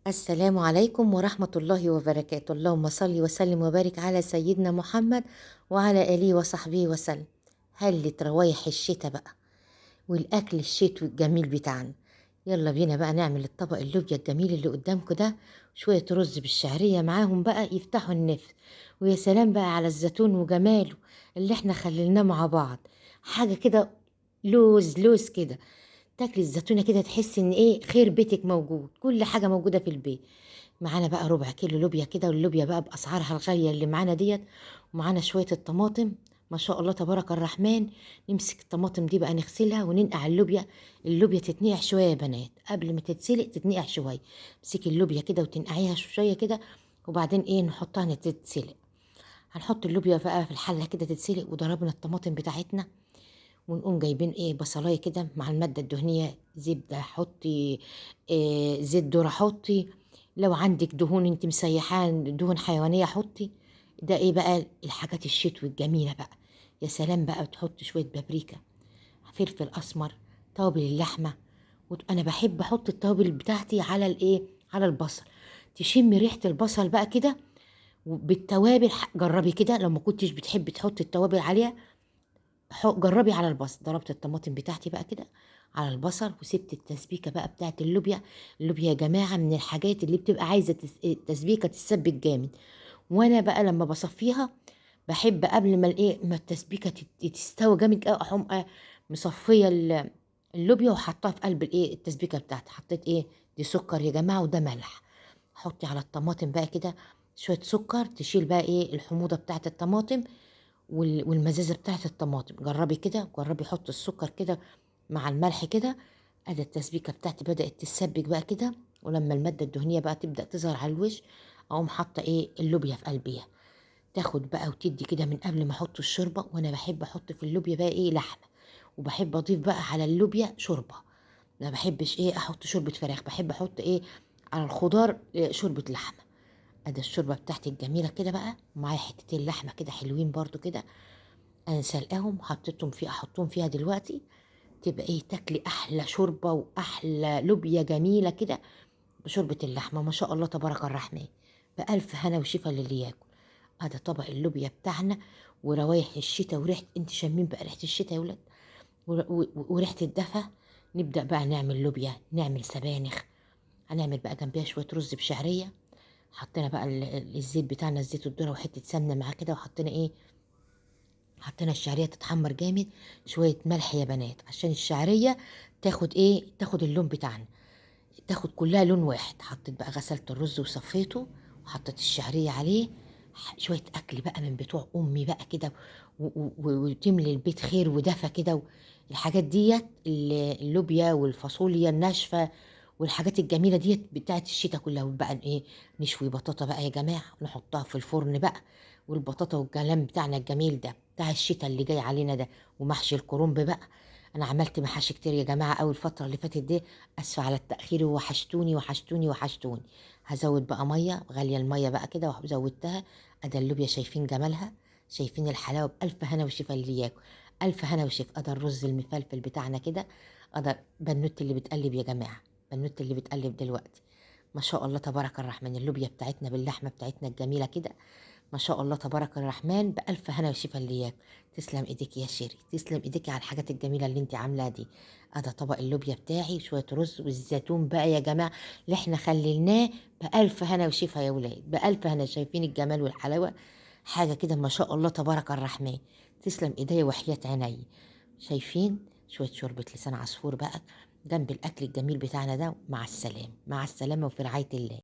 السلام عليكم ورحمة الله وبركاته. اللهم صل وسلم وبارك على سيدنا محمد وعلى آله وصحبه وسلم. هلت روايح الشتاء بقى والأكل الشتوي الجميل بتاعنا. يلا بينا بقى نعمل الطبق اللوبيا الجميل اللي قدامكم ده، شوية رز بالشعرية معاهم بقى يفتحوا النفس. ويا سلام بقى على الزيتون وجماله اللي احنا خللناه مع بعض، حاجة كده لوز لوز كده. تاكلي الزيتونة كده تحسي ان ايه خير بيتك موجود، كل حاجة موجودة في البيت. معانا بقى ربع كيلو لوبيا كده، واللوبيا بقى بأسعارها الغالية اللي معانا ديت. ومعانا شوية الطماطم ما شاء الله تبارك الرحمن. نمسك الطماطم دي بقى نغسلها وننقع اللوبيا. اللوبيا تتنقع شوية يا بنات، قبل ما تتسلق تتنقع شوية. امسكي اللوبيا كده وتنقعيها شوية كده، وبعدين ايه نحطها تتسلق. هنحط اللوبيا بقى في الحلة كده تتسلق، وضربنا الطماطم بتاعتنا. ونقوم جايبين ايه بصلايه كده مع الماده الدهنيه، زبده حطي، إيه زيت ذره حطي. لو عندك دهون انت مسيحان دهون حيوانيه حطي. ده ايه بقى الحاجات الشتوي الجميله بقى. يا سلام بقى بتحط شويه بابريكا، فلفل اسمر، توابل اللحمه. انا بحب احط التوابل بتاعتي على الايه، على البصل. تشمي ريحه البصل بقى كده بالتوابل. جربي كده لو ما كنتش بتحبي تحطي التوابل عليها، جربي على البصل. ضربت الطماطم بتاعتي بقى كده على البصل، وسبت التسبيكه بقى بتاعت اللوبيا. اللوبيا يا جماعه من الحاجات اللي بتبقى عايزه التسبيكه تتسبك جامد. وانا بقى لما بصفيها بحب قبل ما الايه ما التسبيكه تستوي جامد أوي، اقوم مصفيه اللوبيا وحطها في قلب الايه التسبيكه بتاعتي. حطيت ايه دي سكر يا جماعه وده ملح. حطي على الطماطم بقى كده شويه سكر تشيل بقى ايه الحموضه بتاعت الطماطم والمزازه بتاعت الطماطم. جربي كده، جربي حط السكر كده مع الملح كده. ادي التسبيكه بتاعتي بدات تتسبك بقى كده. ولما الماده الدهنيه بقى تبدا تظهر على الوش، اقوم حاطه ايه اللوبيا في قلبيها. تاخد بقى وتدي كده من قبل ما احط الشوربه. وانا بحب احط في اللوبيا بقى ايه لحمه، وبحب اضيف بقى على اللوبيا شوربه. ما بحبش ايه احط شوربه فراخ، بحب احط ايه على الخضار إيه شوربه لحمه. ادي الشوربه بتاعتي الجميله كده بقى، ومعايا حتتين لحمه كده حلوين برضو كده. انا سلقاهم حطيتهم فيها، احطهم فيها دلوقتي. تبقى ايه تاكلي احلى شوربه واحلى لوبيا جميله كده بشوربه اللحمه ما شاء الله تبارك الرحمن. بألف هنا وشفا للي ياكل. هذا طبق اللوبيا بتاعنا. وروايح الشتاء وريحه، انت شامين بقى ريحه الشتاء يا ولاد وريحه الدفى. نبدأ بقى نعمل لوبيا، نعمل سبانخ. هنعمل بقى جنبيها شويه رز بشعريه. حطينا بقى الزيت بتاعنا، الزيت الذره وحته سمنه معاه كده، وحطينا ايه حطينا الشعريه تتحمر جامد. شويه ملح يا بنات عشان الشعريه تاخد ايه تاخد اللون بتاعنا، تاخد كلها لون واحد. حطيت بقى غسلت الرز وصفيته، وحطيت الشعريه عليه. شويه اكل بقى من بتوع امي بقى كده، وتملي البيت خير ودفى كده. الحاجات ديت اللوبيا والفاصوليا الناشفه والحاجات الجميله ديت بتاعت الشتاء كلها. وبقى ايه نشوي بطاطا بقى يا جماعه نحطها في الفرن بقى. والبطاطا والكلام بتاعنا الجميل ده بتاع الشتاء اللي جاي علينا ده. ومحشي الكرنب بقى. انا عملت محاشي كتير يا جماعه اول الفتره اللي فاتت دي. اسفه على التاخير، وحشتوني وحشتوني وحشتوني. هزود بقى ميه غاليه الميه بقى كده وزودتها. ادا اللوبيا شايفين جمالها، شايفين الحلاوه. بالف هنا وشفا اللي ياكل. الف هنا وشفا. ادا الرز المفلفل بتاعنا كده. ادا بنوت اللي بتقلب يا جماعه، بنوت اللي بتقلب دلوقتي. ما شاء الله تبارك الرحمن. اللوبيا بتاعتنا باللحمه بتاعتنا الجميله كده. ما شاء الله تبارك الرحمن. بألف هنا وشفا اللي ياكل. تسلم ايديك يا شيري، تسلم ايديك على الحاجات الجميله اللي انت عاملاها دي. ادا طبق اللوبيا بتاعي شويه رز والزيتون بقى يا جماعه اللي احنا خللناه. بألف هنا وشفا يا ولاد، بألف هنا. شايفين الجمال والحلاوه، حاجه كده ما شاء الله تبارك الرحمن. تسلم ايديا وحياة عيني. شايفين شويه شوربه لسان عصفور بقى جنب الاكل الجميل بتاعنا ده. مع السلامه، مع السلامه، وفي رعايه الله.